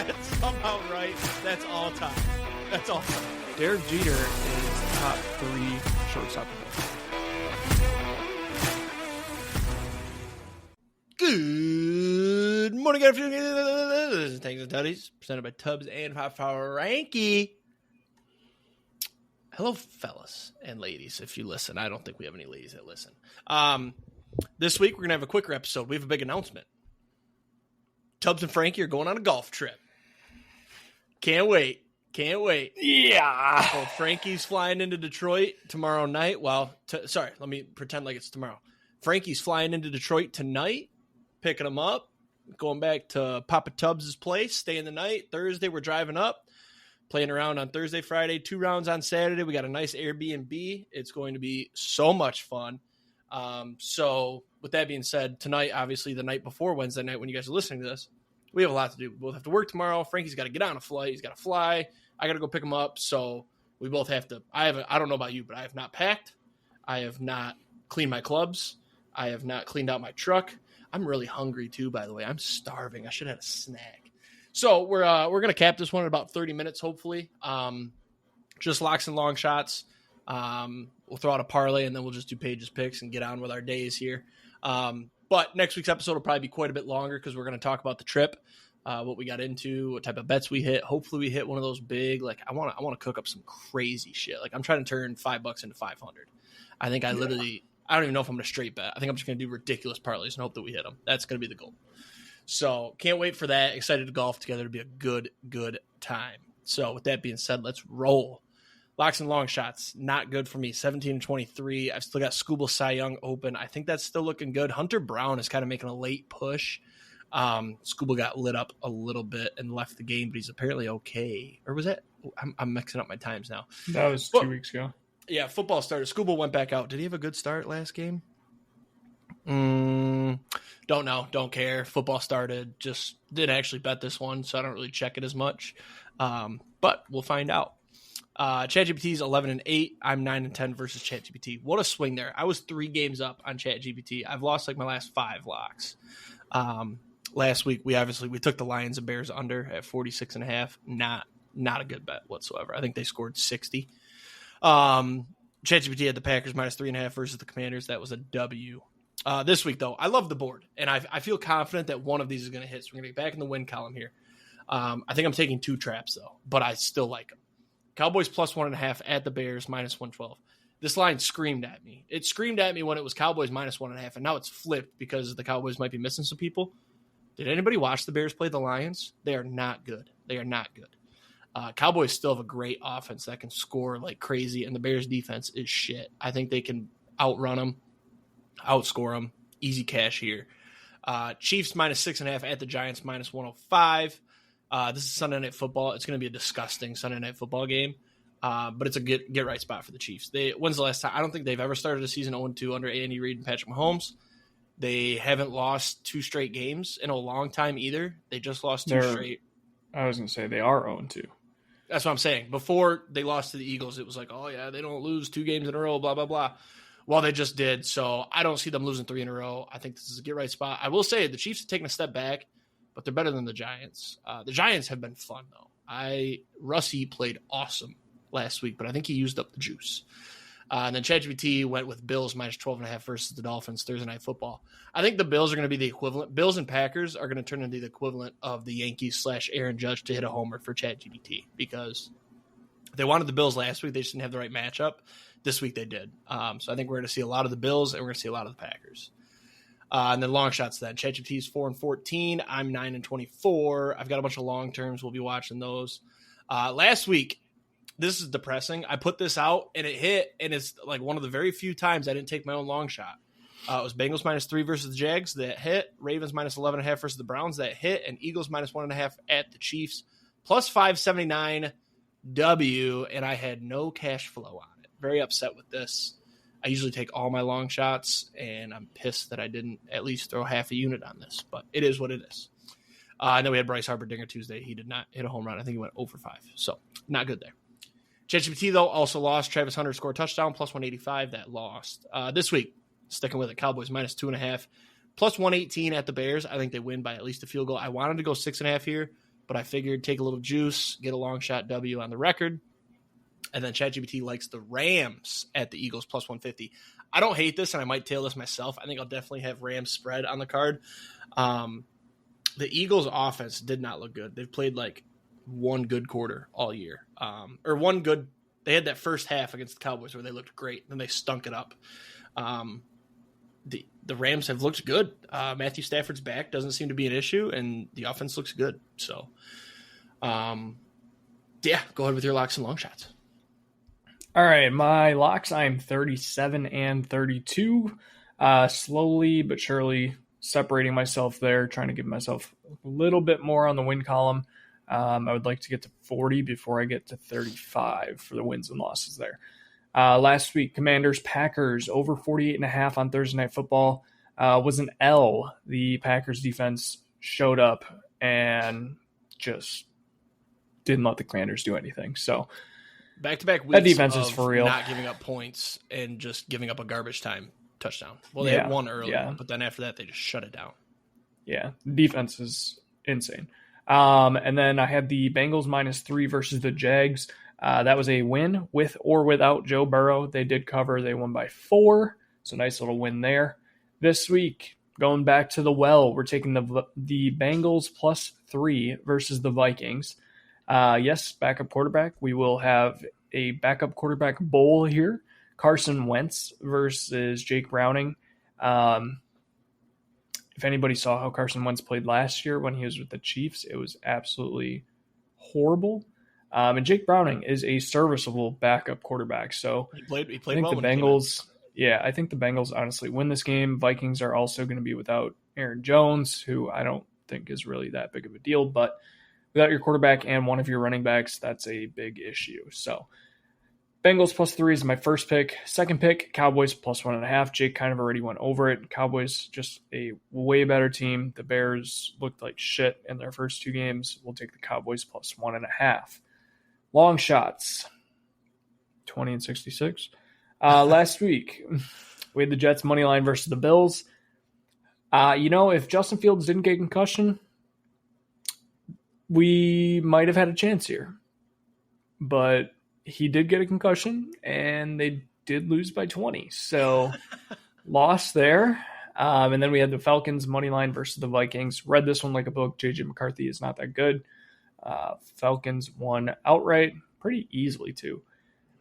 That's somehow right. That's all time. That's all time. Derek Jeter is top 3 shortstop. Good morning, good afternoon. Thanks and Tuddies, presented by Tubbs and Franke. Hello, fellas and ladies, if you listen. I don't think we have any ladies that listen. This week, we're going to have a quicker episode. We have a big announcement. Tubbs and Frankie are going on a golf trip. Can't wait. Yeah. So Frankie's flying into Detroit tomorrow night. Well, sorry, let me pretend like it's tomorrow. Frankie's flying into Detroit tonight, picking him up, going back to Papa Tubbs' place, staying the night. Thursday, we're driving up, playing around on Thursday, Friday, 2 rounds on Saturday. We got a nice Airbnb. It's going to be so much fun. So with that being said, tonight, obviously the night before Wednesday night, when you guys are listening to this, we have a lot to do. We both have to work tomorrow. Frankie's got to get on a flight. He's got to fly. I got to go pick him up. So we both have to, I don't know about you, but I have not packed. I have not cleaned my clubs. I have not cleaned out my truck. I'm really hungry too, by the way. I'm starving. I should have had a snack. So we're going to cap this one in about 30 minutes, hopefully. Just locks and long shots. We'll throw out a parlay, and then we'll just do Paige's picks and get on with our days here. But next week's episode will probably be quite a bit longer because we're going to talk about the trip, what we got into, what type of bets we hit. Hopefully we hit one of those big, like I want to cook up some crazy shit. Like I'm trying to turn $5 into 500. I think I don't even know if I'm going to straight bet. I think I'm just going to do ridiculous parlays and hope that we hit them. That's going to be the goal. So can't wait for that. Excited to golf together to be a good time. So with that being said, let's roll. Locks and long shots, not good for me. 17-23. I've still got Scooble Cy Young open. I think that's still looking good. Hunter Brown is kind of making a late push. Scooble got lit up a little bit and left the game, but he's apparently okay. Or was that? I'm mixing up my times now. That was 2 weeks ago. Yeah, football started. Scooble went back out. Did he have a good start last game? Don't know. Don't care. Football started. Just didn't actually bet this one, so I don't really check it as much. But we'll find out. ChatGPT is 11-8. I'm 9-10 versus ChatGPT. What a swing there. I was 3 games up on ChatGPT. I've lost like my last 5 locks. Last week, we took the Lions and Bears under at 46.5. Not a good bet whatsoever. I think they scored 60. ChatGPT had the Packers minus 3.5 versus the Commanders. That was a W. This week, though, I love the board, and I feel confident that one of these is going to hit. So we're going to get back in the win column here. I think I'm taking 2 traps, though, but I still like them. Cowboys plus 1.5 at the Bears minus 112. This line screamed at me. It screamed at me when it was Cowboys minus 1.5, and now it's flipped because the Cowboys might be missing some people. Did anybody watch the Bears play the Lions? They are not good. Cowboys still have a great offense that can score like crazy, and the Bears defense is shit. I think they can outrun them, outscore them. Easy cash here. Chiefs minus 6.5 at the Giants minus 105. This is Sunday Night Football. It's going to be a disgusting Sunday Night Football game, but it's a get right spot for the Chiefs. When's the last time? I don't think they've ever started a season 0-2 under Andy Reid and Patrick Mahomes. They haven't lost 2 straight games in a long time either. They just lost 2 straight. I was going to say they are 0-2. That's what I'm saying. Before they lost to the Eagles, it was like, oh, yeah, they don't lose 2 games in a row, blah, blah, blah. Well, they just did, so I don't see them losing 3 in a row. I think this is a get right spot. I will say the Chiefs have taken a step back, but they're better than the Giants. The Giants have been fun, though. Russie played awesome last week, but I think he used up the juice. And then ChatGPT went with Bills minus 12.5 versus the Dolphins Thursday Night Football. I think the Bills are going to be the equivalent. Bills and Packers are going to turn into the equivalent of the Yankees / Aaron Judge to hit a homer for ChatGPT because they wanted the Bills last week. They just didn't have the right matchup. This week they did. So I think we're going to see a lot of the Bills and we're going to see a lot of the Packers. And then long shots then. ChatGPT is 4-14. I'm 9-24. I've got a bunch of long terms. We'll be watching those. Last week, this is depressing. I put this out and it hit, and it's like one of the very few times I didn't take my own long shot. It was Bengals minus 3 versus the Jags that hit, Ravens minus 11.5 versus the Browns that hit, and Eagles minus 1.5 at the Chiefs. Plus 579 W, and I had no cash flow on it. Very upset with this. I usually take all my long shots, and I'm pissed that I didn't at least throw half a unit on this, but it is what it is. And then we had Bryce Harper Dinger Tuesday. He did not hit a home run. I think he went 0 for 5, so not good there. ChatGPT, though, also lost. Travis Hunter scored a touchdown, plus 185. That lost. This week, sticking with it, Cowboys minus 2.5, plus 118 at the Bears. I think they win by at least a field goal. I wanted to go 6.5 here, but I figured take a little juice, get a long shot W on the record. And then ChatGPT likes the Rams at the Eagles plus 150. I don't hate this, and I might tail this myself. I think I'll definitely have Rams spread on the card. The Eagles' offense did not look good. They've played like one good quarter all year, or one good. They had that first half against the Cowboys where they looked great, then they stunk it up. The Rams have looked good. Matthew Stafford's back, doesn't seem to be an issue, and the offense looks good. So, yeah, go ahead with your locks and long shots. All right, my locks, I'm 37 and 32. Slowly but surely separating myself there, trying to give myself a little bit more on the win column. I would like to get to 40 before I get to 35 for the wins and losses there. Last week, Commanders, Packers, over 48.5 on Thursday Night Football was an L. The Packers defense showed up and just didn't let the Commanders do anything. So, back-to-back weeks that defense is for real. Not giving up points and just giving up a garbage time touchdown. Well, they had one early, but then after that, they just shut it down. Yeah, defense is insane. And then I had the Bengals -3 versus the Jags. That was a win with or without Joe Burrow. They did cover. They won by 4, so nice little win there. This week, going back to the well, we're taking the Bengals +3 versus the Vikings. Yes, backup quarterback. We will have a backup quarterback bowl here. Carson Wentz versus Jake Browning. If anybody saw how Carson Wentz played last year when he was with the Chiefs, it was absolutely horrible. And Jake Browning is a serviceable backup quarterback. So he played I think well the Bengals. Yeah, I think the Bengals honestly win this game. Vikings are also going to be without Aaron Jones, who I don't think is really that big of a deal, but without your quarterback and one of your running backs, that's a big issue. So Bengals +3 is my first pick. Second pick, Cowboys +1.5. Jake kind of already went over it. Cowboys, just a way better team. The Bears looked like shit in their first 2 games. We'll take the Cowboys +1.5. Long shots, 20 and 66. Last week, we had the Jets money line versus the Bills. If Justin Fields didn't get a concussion, we might have had a chance here. But he did get a concussion, and they did lose by 20. So, loss there. And then we had the Falcons money line versus the Vikings. Read this one like a book. J.J. McCarthy is not that good. Falcons won outright pretty easily, too.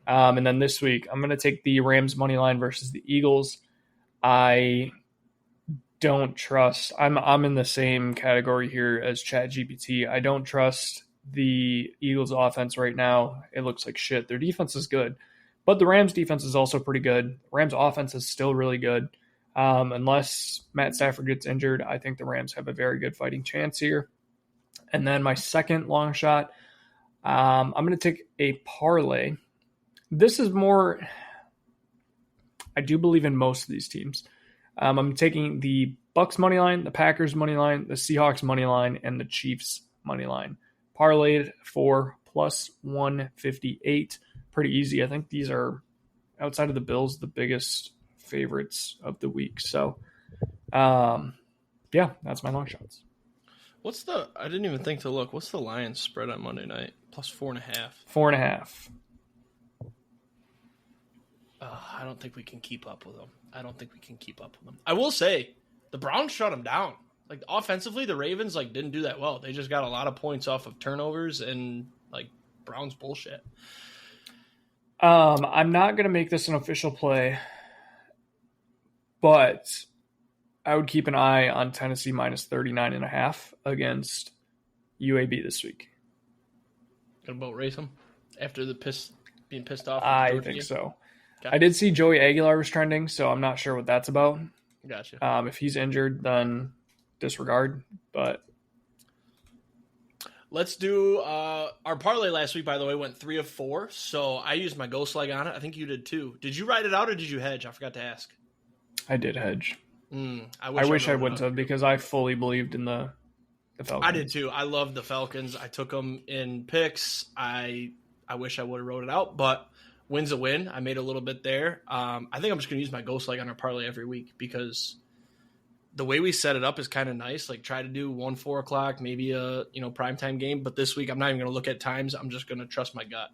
And then this week, I'm going to take the Rams money line versus the Eagles. I don't trust. I'm in the same category here as ChatGPT. I don't trust the Eagles offense right now. It looks like shit. Their defense is good, but the Rams defense is also pretty good. Rams offense is still really good. Unless Matt Stafford gets injured, I think the Rams have a very good fighting chance here. And then my second long shot, I'm going to take a parlay. This is more, I do believe in most of these teams. I'm taking the Bucks money line, the Packers money line, the Seahawks money line, and the Chiefs money line. Parlayed for +158. Pretty easy. I think these are, outside of the Bills, the biggest favorites of the week. So, yeah, that's my long shots. I didn't even think to look. What's the Lions spread on Monday night? +4.5. 4.5. I don't think we can keep up with them. I will say, the Browns shut them down. Like, offensively, the Ravens didn't do that well. They just got a lot of points off of turnovers and Browns bullshit. I'm not going to make this an official play, but I would keep an eye on Tennessee -39.5 against UAB this week. Gonna boat race them after being pissed off? I think so. I did see Joey Aguilar was trending, so I'm not sure what that's about. Gotcha. If he's injured, then disregard. But let's do our parlay last week, by the way, went 3 of 4. So I used my ghost leg on it. I think you did too. Did you write it out or did you hedge? I forgot to ask. I did hedge. I wish I wouldn't have, because I fully believed in the Falcons. I did too. I loved the Falcons. I took them in picks. I wish I would have wrote it out, but win's a win. I made a little bit there. I think I'm just going to use my ghost leg on our parlay every week because the way we set it up is kind of nice. Like try to do 1 4 o'clock, maybe a primetime game. But this week I'm not even going to look at times. I'm just going to trust my gut.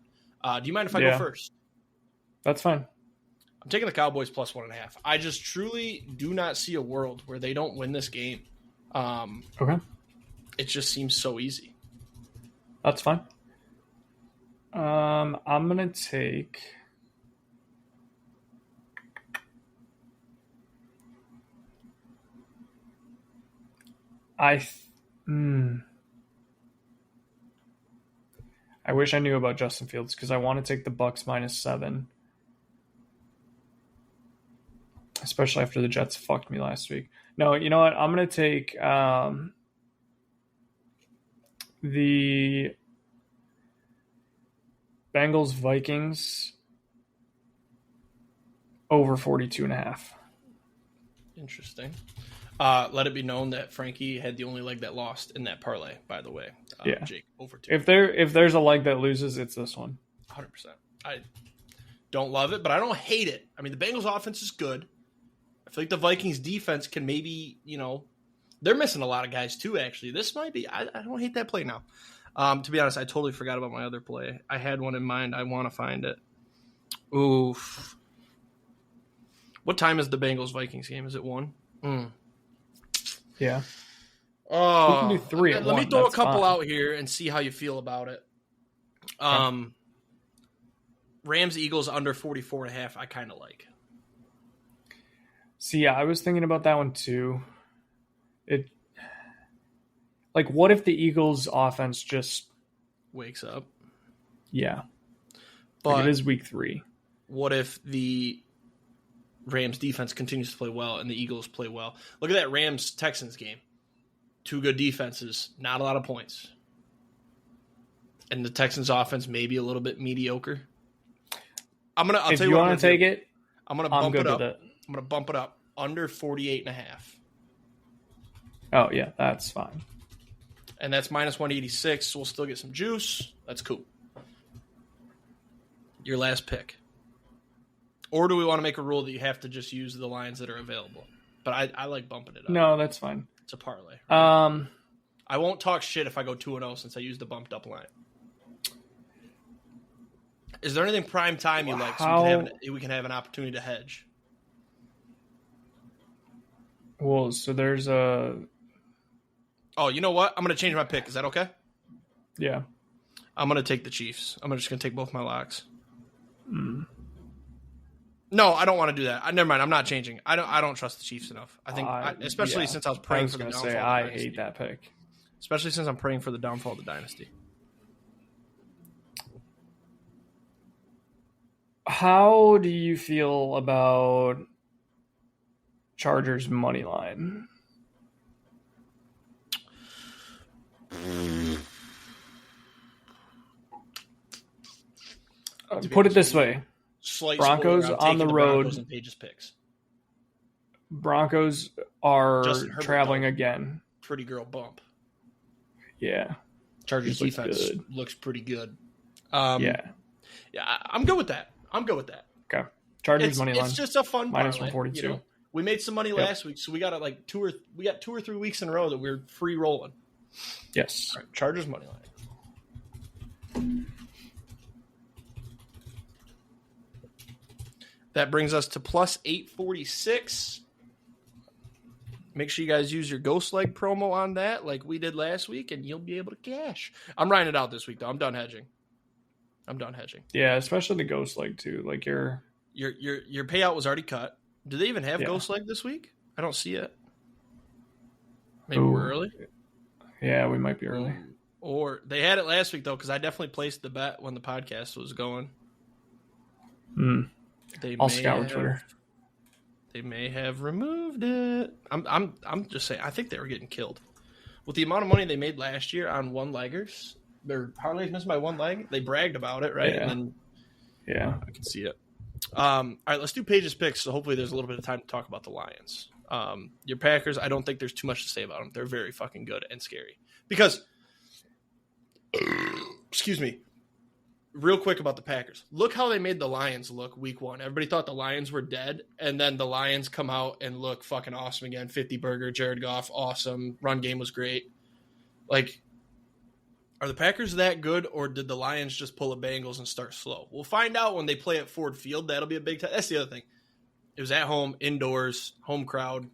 Do you mind if I go first? That's fine. I'm taking the Cowboys plus 1.5. I just truly do not see a world where they don't win this game. Okay. It just seems so easy. That's fine. I'm gonna take. I wish I knew about Justin Fields because I want to take the Bucks -7, especially after the Jets fucked me last week. No, you know what? I'm gonna take the Bengals Vikings over 42.5. Interesting. Let it be known that Franke had the only leg that lost in that parlay, by the way. Yeah. Jake, over 2. If there's a leg that loses, it's this one. 100%. I don't love it, but I don't hate it. I mean, the Bengals offense is good. I feel like the Vikings defense can maybe, they're missing a lot of guys too, actually. This might be, I don't hate that play now. To be honest, I totally forgot about my other play. I had one in mind. I want to find it. Oof. What time is the Bengals-Vikings game? Is it 1? Yeah. Oh, we can do 3 at let 1. me throw That's a couple fine. out here and see how you feel about it. Rams-Eagles under 44.5, I kind of like. See, yeah, I was thinking about that one too. What if the Eagles offense just wakes up? Yeah. But it is week 3. What if the Rams defense continues to play well and the Eagles play well? Look at that Rams-Texans game. 2 good defenses, not a lot of points. And the Texans offense maybe a little bit mediocre. I'll tell if you you what want to take it, I'm going to bump it up. With it. I'm going to bump it up under 48.5. Oh, yeah, that's fine. And that's -186, so we'll still get some juice. That's cool. Your last pick. Or do we want to make a rule that you have to just use the lines that are available? But I like bumping it up. No, that's fine. It's a parlay. Right? I I won't talk shit if I go 2-0 since I used the bumped up line. Is there anything prime time you like so we can have an opportunity to hedge? Well, so there's a... Oh, you know what? I'm going to change my pick. Is that okay? Yeah. I'm going to take the Chiefs. I'm just going to take both my locks. Mm. No, I don't want to do that. Never mind. I'm not changing. I don't trust the Chiefs enough. I think, especially since I was praying for the downfall. I hate that pick. Especially since I'm praying for the downfall of the dynasty. How do you feel about Chargers money line? Put it this way. Broncos spoiler, on the road. Broncos and Paige's picks. Broncos are traveling bump. Again. Pretty girl bump. Yeah. Chargers defense looks pretty good. Yeah, I'm good with that. Okay. Chargers money line. It's just a fun parlay, -142. We made some money last week, so we got it 2 or 3 weeks in a row that we're free rolling. Yes. All right, Chargers money line. That brings us to plus 846. Make sure you guys use your Ghost Leg promo on that like we did last week, and you'll be able to cash. I'm riding it out this week, though. I'm done hedging. Yeah, especially the Ghost Leg, too. Like your payout was already cut. Do they even have Ghost Leg this week? I don't see it. Maybe we're early? Yeah, we might be early. Or they had it last week, though, because I definitely placed the bet when the podcast was going. I'll scout Twitter. They may have removed it. I'm just saying. I think they were getting killed with the amount of money they made last year on one-leggers. Their parlays missed by one leg. They bragged about it, right? Yeah. And then, I can see it. All right, let's do Paige's picks. So hopefully, there's a little bit of time to talk about the Lions. Your Packers. I don't think there's too much to say about them. They're very fucking good and scary because, excuse me, real quick about the Packers. Look how they made the Lions look week 1. Everybody thought the Lions were dead, and then the Lions come out and look fucking awesome again. 50 burger, Jared Goff, awesome. Run game was great. Like, are the Packers that good, or did the Lions just pull a Bengals and start slow? We'll find out when they play at Ford Field. That'll be a big time. That's the other thing. It was at home, indoors, home crowd.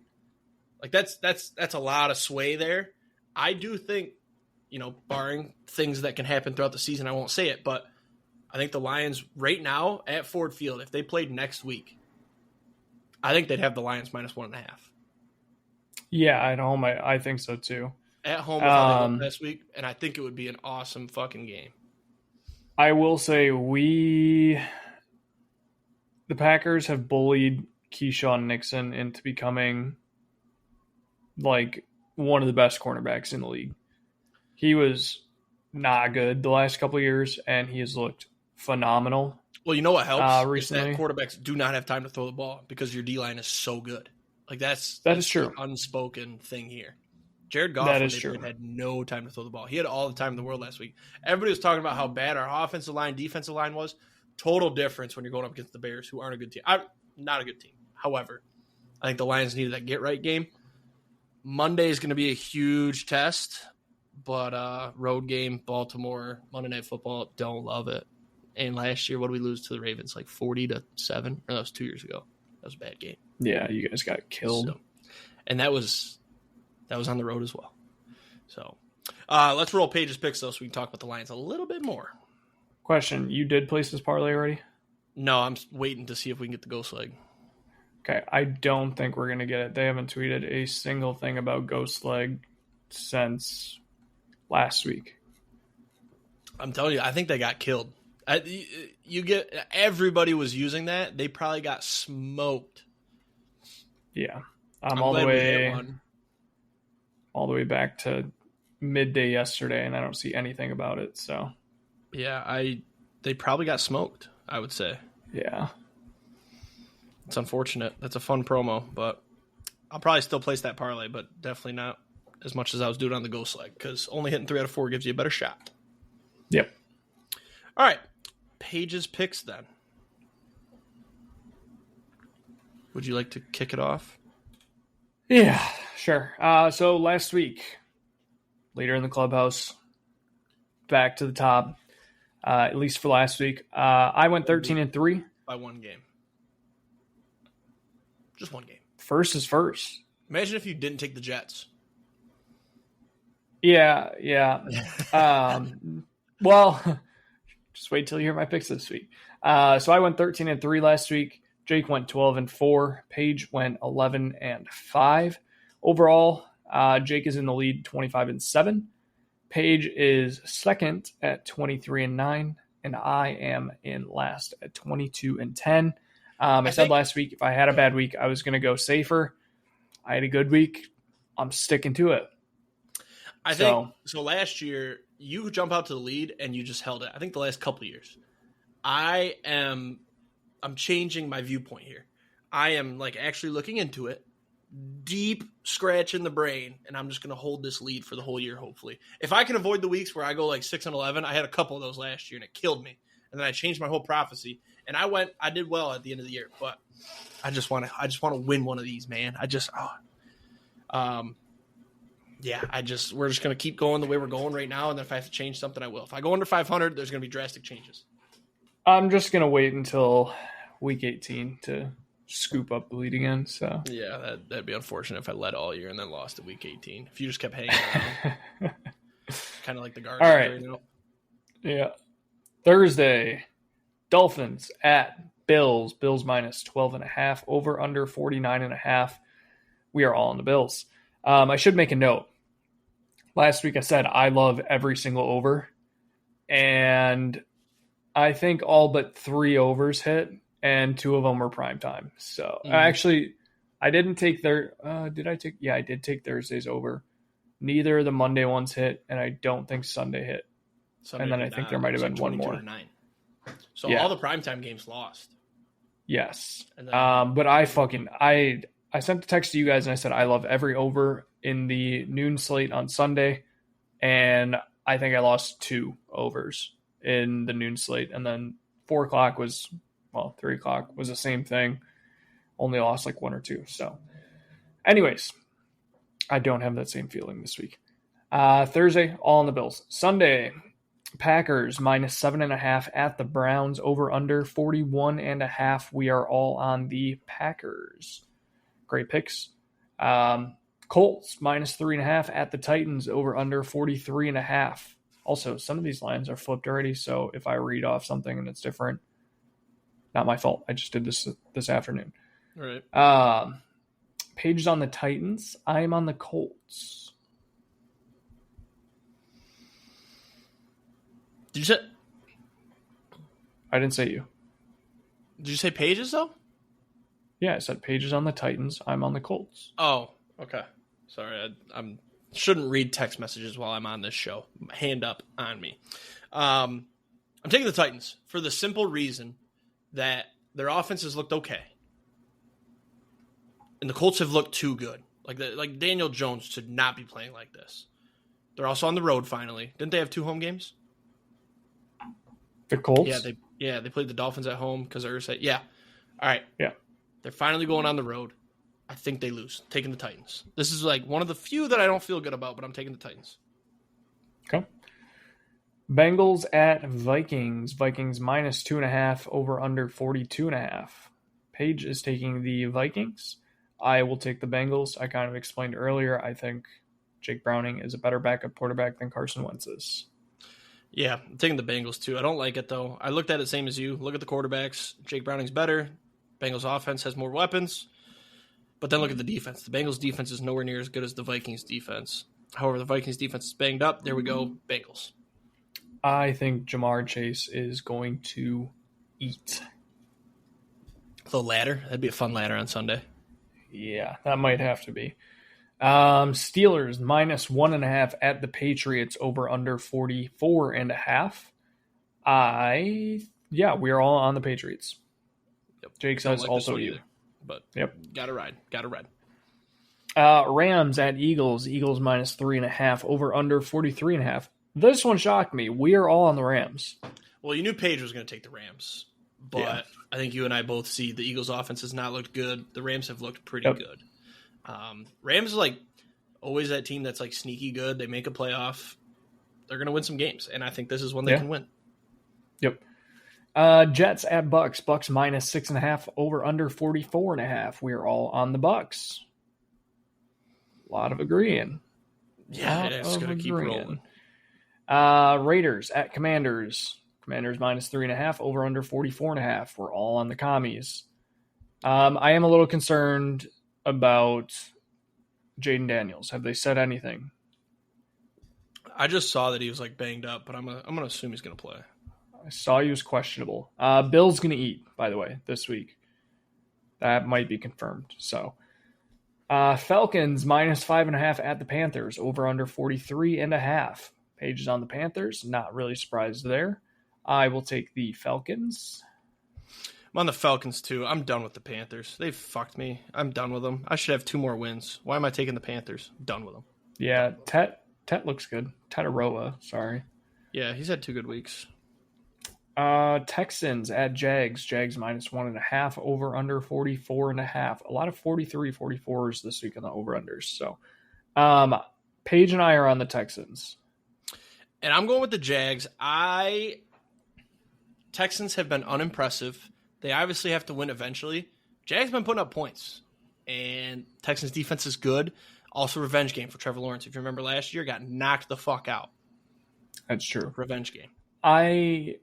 Like, that's a lot of sway there. I do think, barring things that can happen throughout the season, I won't say it, but I think the Lions right now at Ford Field, if they played next week, I think they'd have the Lions -1.5. Yeah, at home, I think so too. At home with how they looked last week, and I think it would be an awesome fucking game. I will say the Packers have bullied Keyshawn Nixon into becoming like one of the best cornerbacks in the league. He was not good the last couple of years, and he has looked phenomenal. Well, you know what helps? Recently, is that quarterbacks do not have time to throw the ball because your D-line is so good. Like, that is true. The unspoken thing here. Jared Goff had no time to throw the ball. He had all the time in the world last week. Everybody was talking about how bad our offensive line, defensive line was. Total difference when you're going up against the Bears, who aren't a good team. Not a good team. However, I think the Lions needed that get-right game. Monday is going to be a huge test, but road game, Baltimore, Monday Night Football, don't love it. And last year, what did we lose to the Ravens? Like 40-7? Or that was 2 years ago. That was a bad game. Yeah, you guys got killed. And that was on the road as well. So let's roll Paige's picks, though, so we can talk about the Lions a little bit more. Question, you did place this parlay already? No, I'm waiting to see if we can get the ghost leg. Okay, I don't think we're going to get it. They haven't tweeted a single thing about ghost leg since last week. I'm telling you, I think they got killed. Everybody was using that. They probably got smoked. Yeah. I'm all the way back to midday yesterday, and I don't see anything about it. So, yeah, they probably got smoked, I would say. Yeah. It's unfortunate. That's a fun promo, but I'll probably still place that parlay, but definitely not as much as I was doing on the ghost leg, because only hitting 3 out of 4 gives you a better shot. Yep. All right. Paige's picks then. Would you like to kick it off? Yeah, sure. So last week, leader in the clubhouse, back to the top, at least for last week. I went 13-3. By one game. Just one game. First is first. Imagine if you didn't take the Jets. Yeah. Well, just wait till you hear my picks this week. So I went 13-3 last week. Jake went 12-4. Paige went 11-5. Overall, Jake is in the lead 25-7. Paige is second at 23-9. And I am in last at 22-10. I said last week, if I had a bad week, I was going to go safer. I had a good week. I'm sticking to it. I think so. Last year, you jump out to the lead and you just held it. I think the last couple of years, I'm changing my viewpoint here. I am like actually looking into it, deep scratch in the brain, and I'm just going to hold this lead for the whole year. Hopefully, if I can avoid the weeks where I go like 6-11, I had a couple of those last year and it killed me. And then I changed my whole prophecy, and I did well at the end of the year, but I just want to win one of these, man. We're just going to keep going the way we're going right now, and then if I have to change something, I will. If I go under 500, there's going to be drastic changes. I'm just going to wait until week 18 to scoop up the lead again. So yeah, that'd be unfortunate if I led all year and then lost at week 18. If you just kept hanging around, kind of like the Guards. All right. Yeah. Thursday, Dolphins at Bills. Bills -12.5. Over under 49.5. We are all on the Bills. I should make a note. Last week I said I love every single over, and I think all but 3 overs hit, and 2 of them were prime time. So actually, I didn't take their. Did I take? Yeah, I did take Thursday's over. Neither of the Monday ones hit, and I don't think Sunday hit. And then I think there might have been one more. So all the primetime games lost. Yes. And then, but I sent the text to you guys and I said I love every over in the noon slate on Sunday, and I think I lost 2 overs in the noon slate. And then 4 o'clock 3 o'clock was the same thing. Only lost like 1 or 2. So anyways, I don't have that same feeling this week. Thursday, all on the Bills. Sunday, Packers minus 7.5 at the Browns, over under 41.5. We are all on the Packers. Great picks. Colts minus 3.5 at the Titans, over under 43.5. Also, some of these lines are flipped already, so if I read off something and it's different, not my fault. I just did this afternoon. All right. Paige is on the Titans. I'm on the Colts. Did you say? I didn't say you. Did you say Pages though? Yeah, I said Paige is on the Titans. I'm on the Colts. Oh, okay. Sorry, I shouldn't read text messages while I'm on this show. Hand up on me. I'm taking the Titans for the simple reason that their offense has looked okay, and the Colts have looked too good. Like Daniel Jones should not be playing like this. They're also on the road finally. Didn't they have 2 home games? The Colts? Yeah, they played the Dolphins at home because Ursay. Yeah. All right. Yeah. They're finally going on the road. I think they lose. Taking the Titans. This is like one of the few that I don't feel good about, but I'm taking the Titans. Okay. Bengals at Vikings. Vikings minus 2.5, over under 42.5. Paige is taking the Vikings. I will take the Bengals. I kind of explained earlier, I think Jake Browning is a better backup quarterback than Carson Wentz is. Yeah, I'm taking the Bengals too. I don't like it though. I looked at it same as you. Look at the quarterbacks. Jake Browning's better. Bengals offense has more weapons. But then look at the defense. The Bengals defense is nowhere near as good as the Vikings defense. However, the Vikings defense is banged up. There we go. Bengals. I think Jamar Chase is going to eat. The ladder. That'd be a fun ladder on Sunday. Yeah, that might have to be. Steelers minus 1.5 at the Patriots, over under 44.5. We are all on the Patriots. Yep. Jake says also you. Either, but yep, gotta ride. Rams at Eagles. Eagles minus 3.5, over under 43.5. This one shocked me. We are all on the Rams. Well, you knew Paige was going to take the Rams, but yeah. I think you and I both see the Eagles' offense has not looked good. The Rams have looked pretty good. Rams are like always that team that's like sneaky good. They make a playoff. They're going to win some games, and I think this is one they can win. Yep. Jets at Bucks. Bucks minus 6.5, over under 44.5. We are all on the Bucks. A lot of agreeing. Yeah, it's going to keep rolling. Raiders at Commanders. Commanders minus 3.5, over under 44.5. We're all on the commies. I am a little concerned about Jaden Daniels. Have they said anything? I just saw that he was like banged up, but I'm gonna assume he's gonna play. I saw he was questionable. Bill's gonna eat, by the way, this week. That might be confirmed. So Falcons minus 5.5 at the Panthers, over under 43.5. Paige is on the Panthers. Not really surprised there. I will take the Falcons. I'm on the Falcons too. I'm done with the Panthers. They've fucked me. I'm done with them. I should have 2 more wins. Why am I taking the Panthers? Done with them. Yeah, Tet looks good. Tetaroa, sorry. Yeah, he's had 2 good weeks. Texans at Jags. Jags minus 1.5, over under 44.5. A lot of 43, 44s this week on the over-unders. So Paige and I are on the Texans. And I'm going with the Jags. Texans have been unimpressive. They obviously have to win eventually. Jags been putting up points. And Texans defense is good. Also revenge game for Trevor Lawrence. If you remember last year, got knocked the fuck out. That's true. Revenge game. I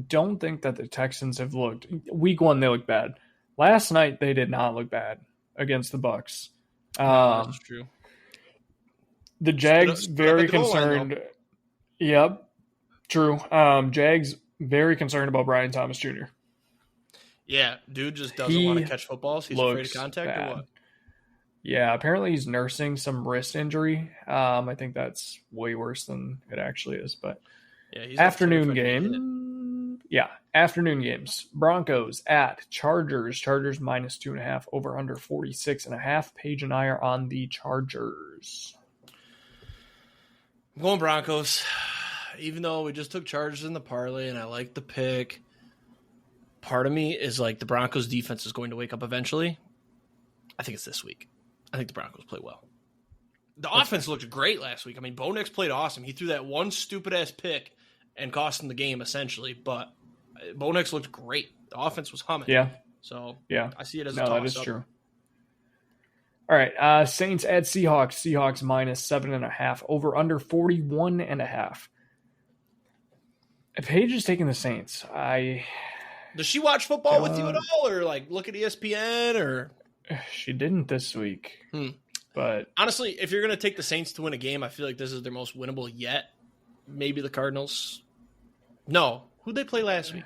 don't think that the Texans have looked – week 1, they looked bad. Last night, they did not look bad against the Bucs. That's true. The Jags very concerned – yep, true. Jags very concerned about Brian Thomas Jr. Yeah, dude just doesn't want to catch footballs. He's afraid of contact bad. Or what? Yeah, apparently he's nursing some wrist injury. I think that's way worse than it actually is. But yeah, he's afternoon game. Yeah, afternoon games. Broncos at Chargers. Chargers minus 2.5, over under 46.5. Paige and I are on the Chargers. I'm going Broncos. even though we just took Chargers in the parlay and I like the pick, part of me is like the Broncos defense is going to wake up eventually. I think it's this week. I think the Broncos play well. The offense looked great last week. I mean, Bo Nix played awesome. He threw that one stupid-ass pick and cost him the game, essentially. But Bo Nix looked great. The offense was humming. Yeah. So, yeah, I see it as a no, toss-up. that is true. All right, Saints at Seahawks. Seahawks minus 7.5. Over under 41.5. Paige is taking the Saints. Does she watch football with you at all, or like look at ESPN, or? She didn't this week. But honestly, if you're going to take the Saints to win a game, I feel like this is their most winnable yet. Maybe the Cardinals. No. Who'd they play last week?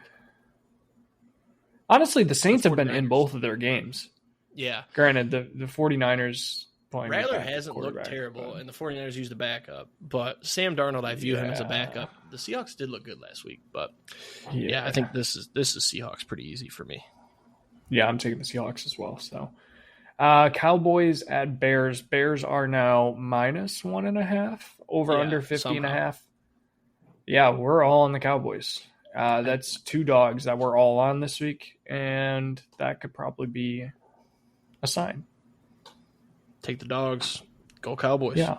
Honestly, the Saints have been in both of their games. Yeah. Granted, the 49ers playing. Rattler hasn't looked terrible, and the 49ers used a backup. But Sam Darnold, I view him as a backup. The Seahawks did look good last week, but I think this is Seahawks pretty easy for me. Yeah, I'm taking the Seahawks as well. So, Cowboys at Bears. Bears are now minus 1.5. Over under 50.5. Yeah, we're all on the Cowboys. That's two dogs that we're all on this week, and that could probably be a sign. Take the dogs. Go Cowboys. Yeah.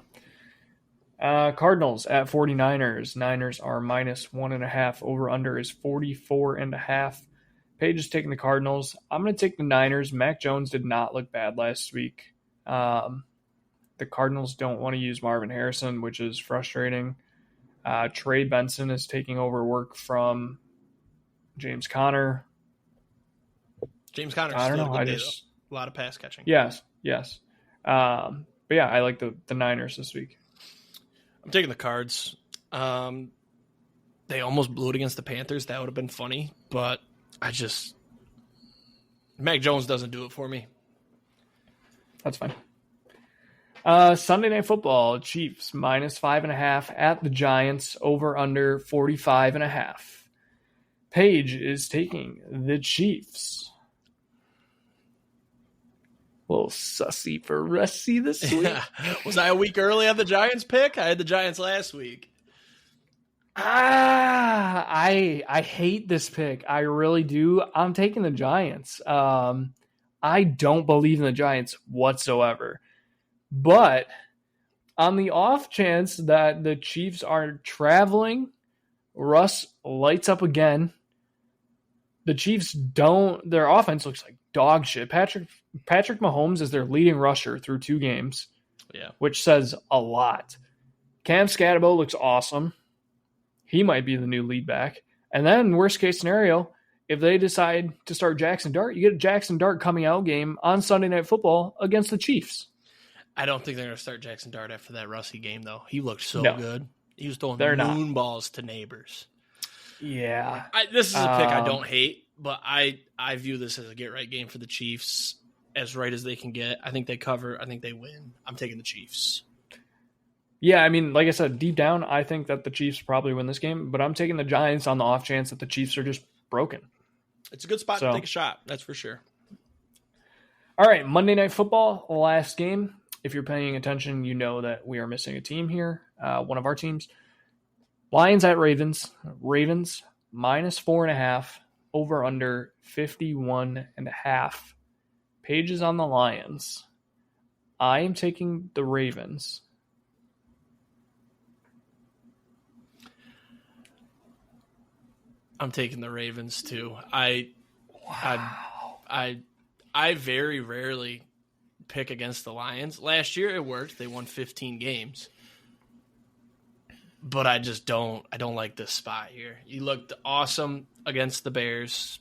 Cardinals at 49ers. Niners are minus 1.5. Over under is 44.5. Paige is taking the Cardinals. I'm going to take the Niners. Mac Jones did not look bad last week. The Cardinals don't want to use Marvin Harrison, which is frustrating. Trey Benson is taking over work from James Conner. James Conner. I don't know. A lot of pass catching. Yes. But yeah, I like the Niners this week. I'm taking the Cards. They almost blew it against the Panthers. That would have been funny, but Mac Jones doesn't do it for me. That's fine. Sunday Night Football, Chiefs minus 5.5 at the Giants, over under 45.5. Paige is taking the Chiefs. A little sussy for Rusty this week. Was I a week early on the Giants pick? I had the Giants last week. I hate this pick. I really do. I'm taking the Giants. I don't believe in the Giants whatsoever. But on the off chance that the Chiefs are traveling, Russ lights up again. The Chiefs their offense looks like dog shit. Patrick Mahomes is their leading rusher through 2 games. Yeah. Which says a lot. Cam Scatterbo looks awesome. He might be the new lead back. And then, worst case scenario, if they decide to start Jackson Dart, you get a Jackson Dart coming out game on Sunday Night Football against the Chiefs. I don't think they're going to start Jackson Dart after that Russie game, though. He looked so good. He was throwing moon balls to neighbors. Yeah. This is a pick I don't hate, but I view this as a get-right game for the Chiefs, as right as they can get. I think they cover. I think they win. I'm taking the Chiefs. Yeah, I mean, like I said, deep down, I think that the Chiefs probably win this game, but I'm taking the Giants on the off chance that the Chiefs are just broken. It's a good spot to take a shot, that's for sure. All right, Monday Night Football, last game. If you're paying attention, you know that we are missing a team here, one of our teams. Lions at Ravens. Ravens minus 4.5, over under 51.5. Paige is on the Lions. I am taking the Ravens. I'm taking the Ravens too. I very rarely pick against the Lions. Last year it worked. They won 15 games. But I don't like this spot here. You looked awesome against the Bears,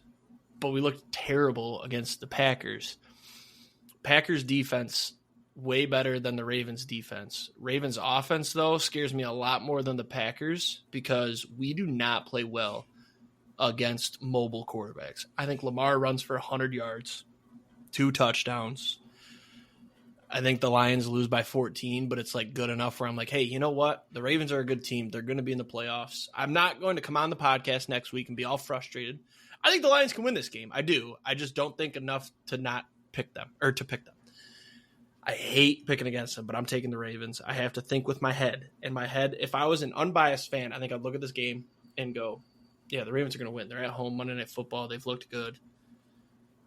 but we looked terrible against the Packers. Packers defense way better than the Ravens defense. Ravens offense though scares me a lot more than the Packers because we do not play well against mobile quarterbacks. I think Lamar runs for 100 yards, 2 touchdowns. I think the Lions lose by 14, but it's like good enough where I'm like, hey, you know what? The Ravens are a good team. They're going to be in the playoffs. I'm not going to come on the podcast next week and be all frustrated. I think the Lions can win this game. I do. I just don't think enough to not pick them or to pick them. I hate picking against them, but I'm taking the Ravens. I have to think with my head. In my head, if I was an unbiased fan, I think I'd look at this game and go, yeah, the Ravens are going to win. They're at home, Monday Night Football. They've looked good.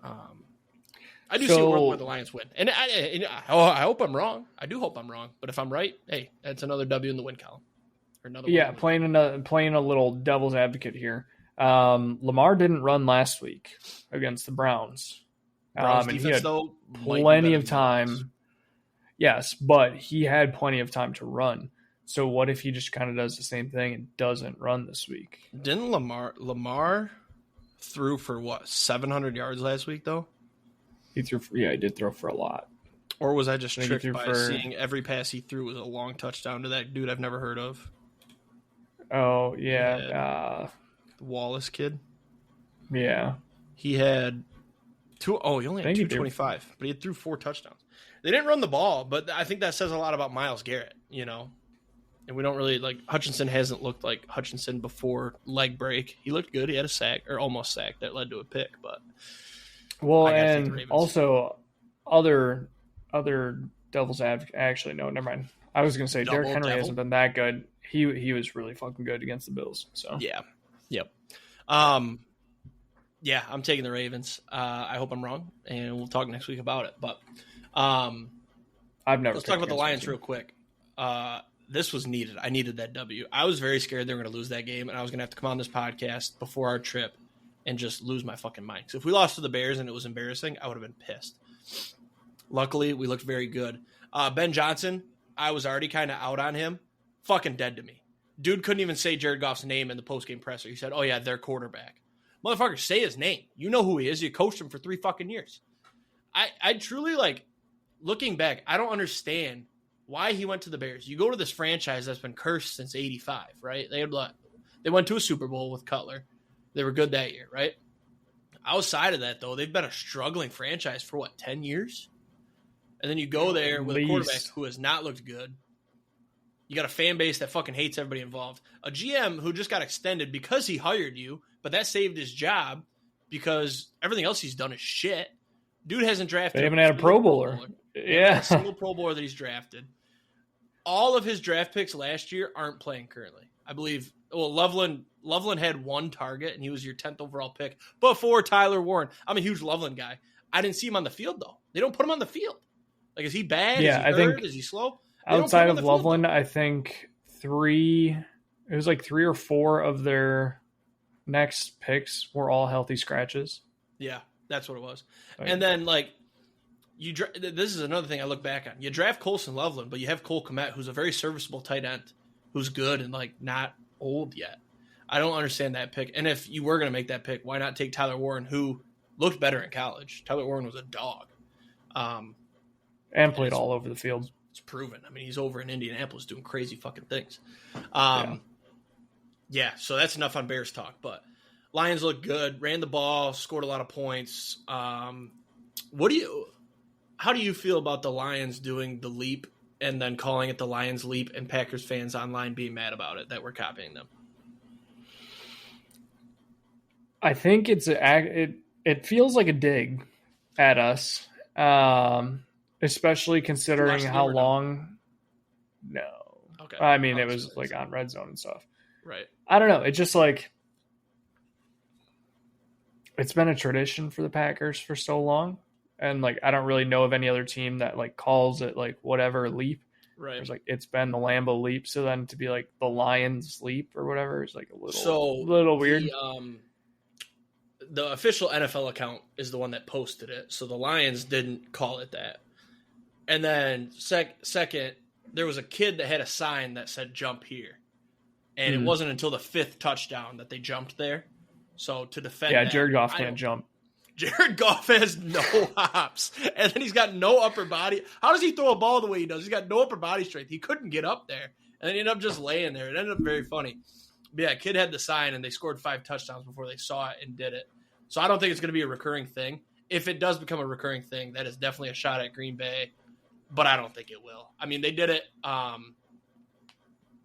I do see a world where the Lions win. And I hope I'm wrong. I do hope I'm wrong. But if I'm right, hey, that's another W in the win column. Or another playing a little devil's advocate here. Lamar didn't run last week against the Browns. Browns and defense, he had though, plenty of time. Yes, but he had plenty of time to run. So what if he just kind of does the same thing and doesn't run this week? Didn't Lamar threw for what, 700 yards last week though? He did throw for a lot. Or was I just tricked by seeing every pass he threw was a long touchdown to that dude I've never heard of? Oh yeah, the Wallace kid. Yeah, he had two. Oh, he only had 225, but he threw 4 touchdowns. They didn't run the ball, but I think that says a lot about Myles Garrett, and we don't really Hutchinson hasn't looked like Hutchinson before leg break. He looked good. He had a sack or almost sack that led to a pick, but and also other devil's advocate. Actually, no, never mind. I was going to say Derrick Henry hasn't been that good. He was really fucking good against the Bills. So yeah, yep. Yeah, I'm taking the Ravens. I hope I'm wrong, and we'll talk next week about it. But let's talk about the Lions real quick. This was needed. I needed that W. I was very scared they were going to lose that game, and I was going to have to come on this podcast before our trip and just lose my fucking mind. Because if we lost to the Bears and it was embarrassing, I would have been pissed. Luckily, we looked very good. Ben Johnson, I was already kind of out on him. Fucking dead to me. Dude couldn't even say Jared Goff's name in the postgame presser. He said, oh, yeah, their quarterback. Motherfucker, say his name. You know who he is. You coached him for 3 fucking years. I truly, looking back, I don't understand why he went to the Bears. You go to this franchise that's been cursed since 85, right? They went to a Super Bowl with Cutler. They were good that year, right? Outside of that, though, they've been a struggling franchise for, 10 years? And then you go there with a quarterback who has not looked good. You got a fan base that fucking hates everybody involved. A GM who just got extended because he hired you, but that saved his job because everything else he's done is shit. Dude hasn't drafted. They haven't had a Pro Bowler. Yeah. A single Pro Bowler that he's drafted. All of his draft picks last year aren't playing currently. I believe, Loveland had 1 target, and he was your 10th overall pick before Tyler Warren. I'm a huge Loveland guy. I didn't see him on the field, though. They don't put him on the field. Is he bad? Yeah, is he hurt? Is he slow? Outside of Loveland, I think 3 or 4 of their next picks were all healthy scratches. Yeah, that's what it was. And then, this is another thing I look back on. You draft Colson Loveland, but you have Cole Kmet, who's a very serviceable tight end, who's good and, not old yet. I don't understand that pick. And if you were going to make that pick, why not take Tyler Warren, who looked better in college? Tyler Warren was a dog. And played all over the field. It's proven. I mean, he's over in Indianapolis doing crazy fucking things. Yeah, so that's enough on Bears talk. But Lions look good, ran the ball, scored a lot of points. How do you feel about the Lions doing the leap and then calling it the Lions leap and Packers fans online being mad about it, that we're copying them? I think it feels like a dig at us. Especially considering how long. No. Okay. I mean, it was on Red Zone and stuff. Right. I don't know. It's just it's been a tradition for the Packers for so long. And I don't really know of any other team that calls it whatever leap. Right. It's it's been the Lambeau leap. So then to be the Lions leap or whatever is a little weird. The official NFL account is the one that posted it. So the Lions didn't call it that. And then second, there was a kid that had a sign that said jump here. And it wasn't until the 5th touchdown that they jumped there. So to defend that, Jared Goff can't jump. Jared Goff has no hops. And then he's got no upper body. How does he throw a ball the way he does? He's got no upper body strength. He couldn't get up there. And then he ended up just laying there. It ended up very funny. But yeah, kid had the sign, and they scored 5 touchdowns before they saw it and did it. So I don't think it's going to be a recurring thing. If it does become a recurring thing, that is definitely a shot at Green Bay. But I don't think it will. I mean, they did it.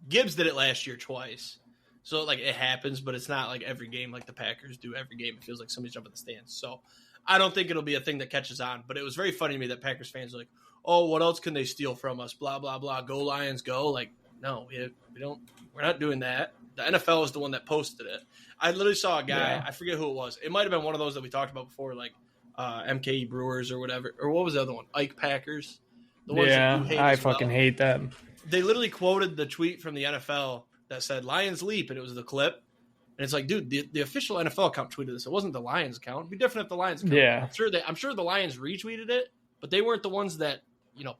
Gibbs did it last year twice. So, it happens, but it's not every game like the Packers do every game. It feels like somebody's jumping the stands. So, I don't think it'll be a thing that catches on, but it was very funny to me that Packers fans are like, oh, what else can they steal from us? Blah, blah, blah. Go Lions, go. Like, no, we don't. We're not doing that. The NFL is the one that posted it. I literally saw a guy. I forget who it was. It might have been one of those that we talked about before, like MKE Brewers or whatever. Or what was the other one? Ike Packers. The ones that you hate I as well. fucking hate them. They literally quoted the tweet from the NFL that said Lions leap, and it was the clip. And it's like, dude, the official NFL account tweeted this. It wasn't the Lions account. It'd be different if the Lions account. Yeah. I'm sure the Lions retweeted it, but they weren't the ones that,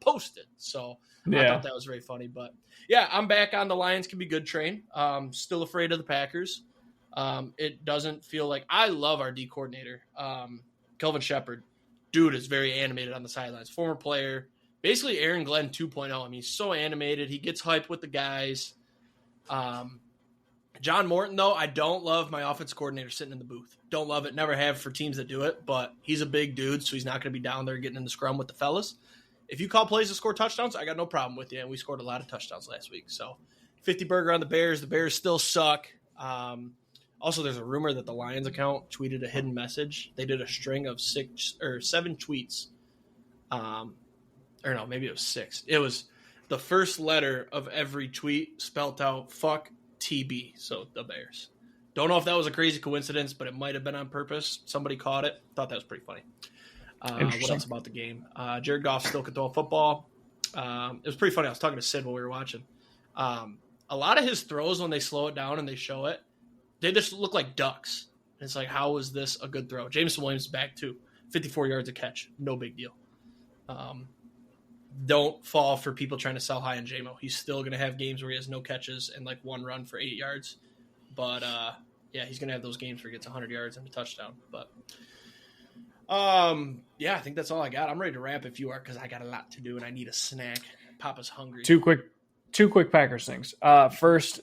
posted. So I thought that was very funny. But yeah, I'm back on the Lions can be good train. Still afraid of the Packers. It doesn't feel like I love our D coordinator. Kelvin Shepard. Dude is very animated on the sidelines. Former player. Basically Aaron Glenn 2.0. I mean, he's so animated. He gets hype with the guys. John Morton, though, I don't love my offense coordinator sitting in the booth. Don't love it. Never have for teams that do it, but he's a big dude, so he's not going to be down there getting in the scrum with the fellas. If you call plays to score touchdowns, I got no problem with you, and we scored a lot of touchdowns last week. So 50 burger on the Bears. The Bears still suck. Also, there's a rumor that the Lions account tweeted a hidden message. They did a string of 6 or 7 tweets. Or no, maybe it was 6. It was the first letter of every tweet spelt out fuck TB, so the Bears. Don't know if that was a crazy coincidence, but it might have been on purpose. Somebody caught it. Thought that was pretty funny. What else about the game? Jared Goff still could throw a football. It was pretty funny. I was talking to Sid while we were watching. A lot of his throws, when they slow it down and they show it, they just look like ducks. And it's like, how is this a good throw? Jameson Williams is back too. 54 yards a catch. No big deal. Don't fall for people trying to sell high on JMO. He's still going to have games where he has no catches and like 1 run for 8 yards. But, yeah, he's going to have those games where he gets 100 yards and a touchdown. But, yeah, I think that's all I got. I'm ready to wrap if you are, because I got a lot to do and I need a snack. Papa's hungry. Two quick Packers things. First,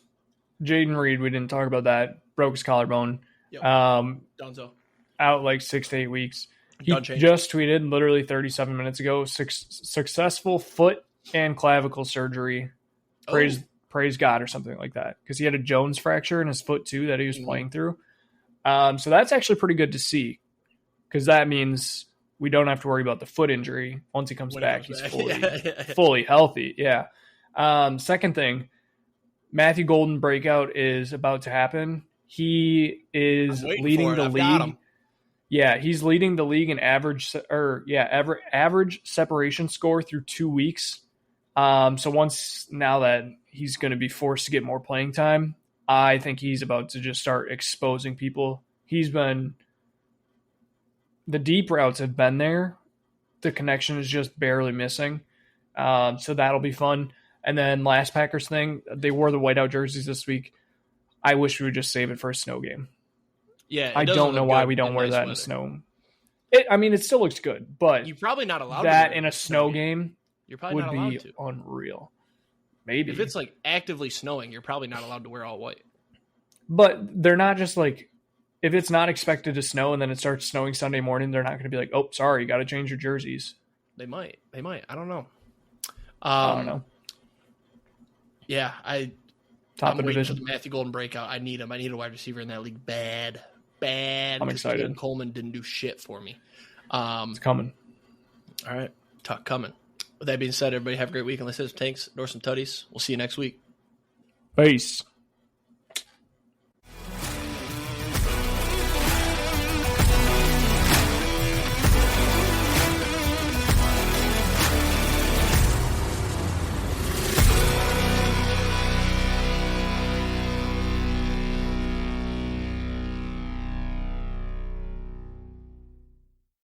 Jaden Reed, we didn't talk about that. Broke his collarbone. Yep. Dunzo. Out like 6 to 8 weeks. He just tweeted literally 37 minutes ago, successful foot and clavicle surgery. Praise God or something like that. Because he had a Jones fracture in his foot too that he was playing through. So that's actually pretty good to see. Because that means we don't have to worry about the foot injury. Once he comes back, he's fully healthy. Yeah. Second thing, Matthew Golden breakout is about to happen. He is leading the league. Yeah, he's leading the league in average separation score through 2 weeks. So once now that he's going to be forced to get more playing time, I think he's about to just start exposing people. The deep routes have been there. The connection is just barely missing. So that'll be fun. And then last Packers thing, they wore the whiteout jerseys this week. I wish we would just save it for a snow game. Yeah, I don't know why we don't wear that in the snow. It still looks good, but you're probably not allowed that to in a snow game. You're probably not allowed to. Unreal. Maybe if it's like actively snowing, you're probably not allowed to wear all white. But they're not just like if it's not expected to snow and then it starts snowing Sunday morning, they're not going to be like, "Oh, sorry, you got to change your jerseys." They might. I don't know. I don't know. Yeah, I'm waiting for the Matthew Golden breakout. I need him. I need a wide receiver in that league bad. I'm excited. Coleman didn't do shit for me. It's coming. All right. Talk coming. With that being said, everybody have a great week. Unless it's tanks, or some Tuddies. We'll see you next week. Peace.